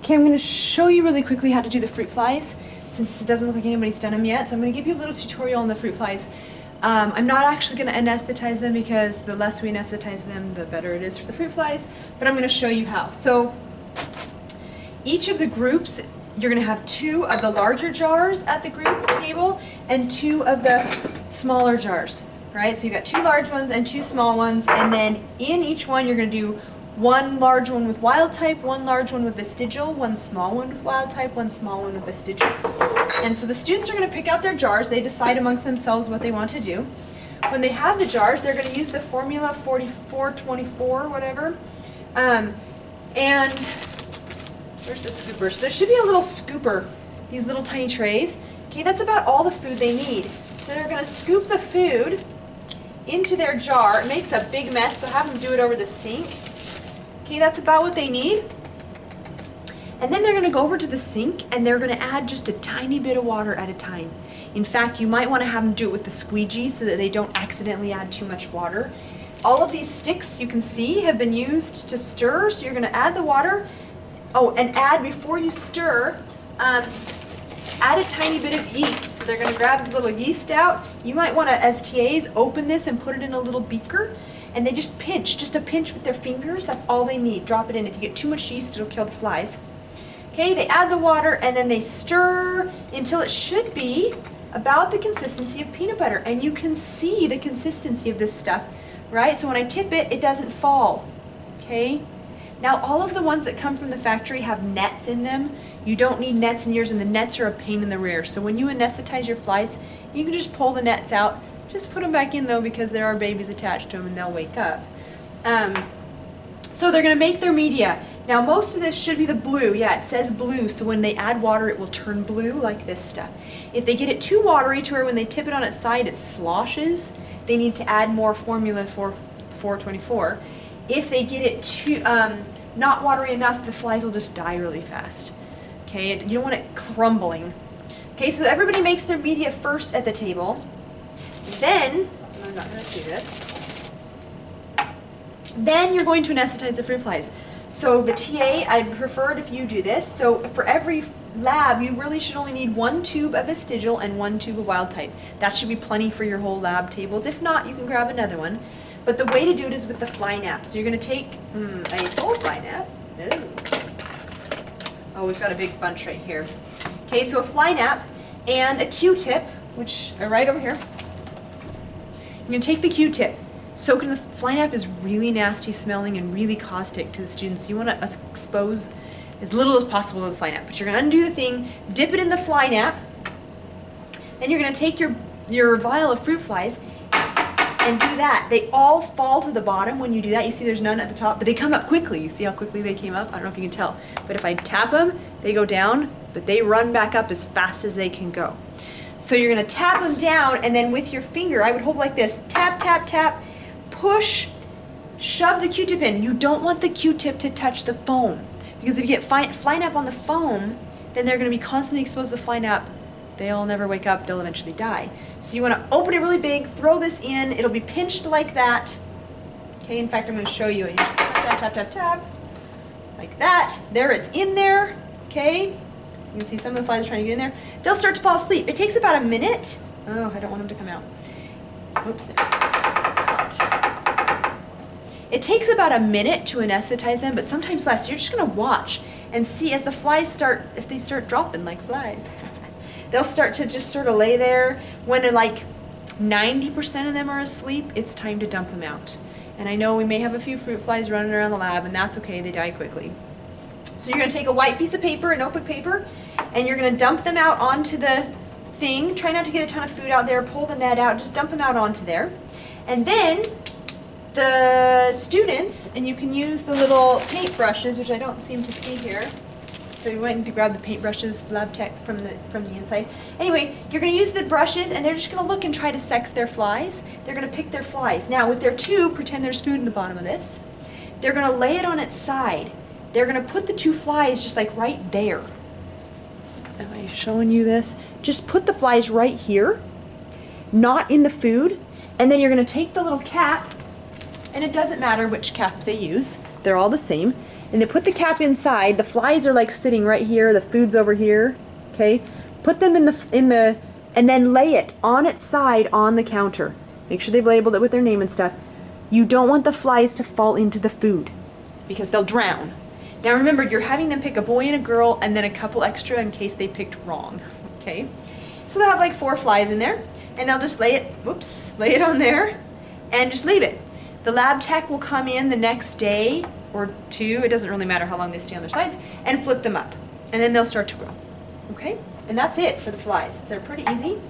Okay, I'm going to show you really quickly how to do the fruit flies, since it doesn't look like anybody's done them yet. So I'm going to give you a little tutorial on the fruit flies. I'm not actually going to anesthetize them because the less we anesthetize them, the better it is for the fruit flies, but I'm going to show you how. So each of the groups, you're going to have 2 of the larger jars at the group table and 2 of the smaller jars, right? So you've got 2 large ones and 2 small ones, and then in each one you're going to do 1 large one with wild type, 1 large one with vestigial, 1 small one with wild type, 1 small one with vestigial. And so the students are going to pick out their jars. They decide amongst themselves what they want to do. When they have the jars, they're going to use the formula 4424, whatever. And where's the scooper? So there should be a little scooper, these little tiny trays. Okay, that's about all the food they need. So they're going to scoop the food into their jar. It makes a big mess, so have them do it over the sink. Okay, that's about what they need. And then they're going to go over to the sink and they're going to add just a tiny bit of water at a time. In fact, you might want to have them do it with the squeegee so that they don't accidentally add too much water. All of these sticks you can see have been used to stir, so you're going to add the water. Oh, and add, before you stir, add a tiny bit of yeast. So they're going to grab a little yeast out. You might want to, as TAs, open this and put it in a little beaker. And they just pinch, just a pinch with their fingers. That's all they need. Drop it in. If you get too much yeast, it'll kill the flies. Okay, they add the water and then they stir until it should be about the consistency of peanut butter. And you can see the consistency of this stuff, right? So when I tip it, it doesn't fall. Okay? Now all of the ones that come from the factory have nets in them. You don't need nets in yours, and the nets are a pain in the rear. So when you anesthetize your flies, you can just pull the nets out. Just put them back in though, because there are babies attached to them and they'll wake up. So they're going to make their media. Now most of this should be the blue. Yeah, it says blue, so when they add water it will turn blue like this stuff. If they get it too watery to where when they tip it on its side it sloshes, they need to add more formula for 424. If they get it too not watery enough, the flies will just die really fast. Okay, you don't want it crumbling. Okay, so everybody makes their media first at the table. Then, I'm not going to do this, then you're going to anesthetize the fruit flies. So the TA, I'd prefer it if you do this. So for every lab, you really should only need 1 tube of vestigial and 1 tube of wild type. That should be plenty for your whole lab tables. If not, you can grab another one. But the way to do it is with the fly nap. So you're going to take a whole fly nap. Oh, we've got a big bunch right here. Okay, so a fly nap and a Q-tip, which are right over here. You're going to take the Q-tip, soak it in the fly nap is really nasty smelling and really caustic to the students. So you want to expose as little as possible to the fly nap. But you're going to undo the thing, dip it in the fly nap, then you're going to take your vial of fruit flies and do that. They all fall to the bottom when you do that. You see there's none at the top, but they come up quickly. You see how quickly they came up? I don't know if you can tell. But if I tap them, they go down, but they run back up as fast as they can go. So you're going to tap them down, and then with your finger, I would hold like this, tap, tap, tap, push, shove the Q-tip in. You don't want the Q-tip to touch the foam, because if you get fly nap on the foam, then they're going to be constantly exposed to the fly nap. They'll never wake up, they'll eventually die. So you want to open it really big, throw this in, it'll be pinched like that. Okay, in fact, I'm going to show you. You just tap, tap, tap, tap, like that. There, it's in there, okay? You can see some of the flies are trying to get in there. They'll start to fall asleep. It takes about a minute. Oh, I don't want them to come out. Oops, there. Caught. It takes about a minute to anesthetize them, but sometimes less. You're just going to watch and see as the flies start, if they start dropping like flies. They'll start to just sort of lay there. When they're like 90% of them are asleep, it's time to dump them out. And I know we may have a few fruit flies running around the lab, and that's okay, they die quickly. So you're going to take a white piece of paper, a notebook paper, and you're going to dump them out onto the thing. Try not to get a ton of food out there. Pull the net out. Just dump them out onto there. And then the students, and you can use the little paint brushes, which I don't seem to see here. So you might need to grab the paintbrushes, lab tech, from the inside. Anyway, you're going to use the brushes, and they're just going to look and try to sex their flies. They're going to pick their flies. Now with their tube, pretend there's food in the bottom of this. They're going to lay it on its side. They're going to put the 2 flies just like right there. Am I showing you this? Just put the flies right here, not in the food, and then you're going to take the little cap, and it doesn't matter which cap they use. They're all the same. and then put the cap inside. The flies are like sitting right here, the food's over here, okay? Put them in the, and then lay it on its side on the counter. Make sure they've labeled it with their name and stuff. You don't want the flies to fall into the food because they'll drown. Now remember, you're having them pick a boy and a girl and then a couple extra in case they picked wrong, okay? So they'll have like 4 flies in there, and they'll just lay it on there and just leave it. The lab tech will come in the next day or 2, it doesn't really matter how long they stay on their sides, and flip them up. And then they'll start to grow, okay? And that's it for the flies. They're pretty easy.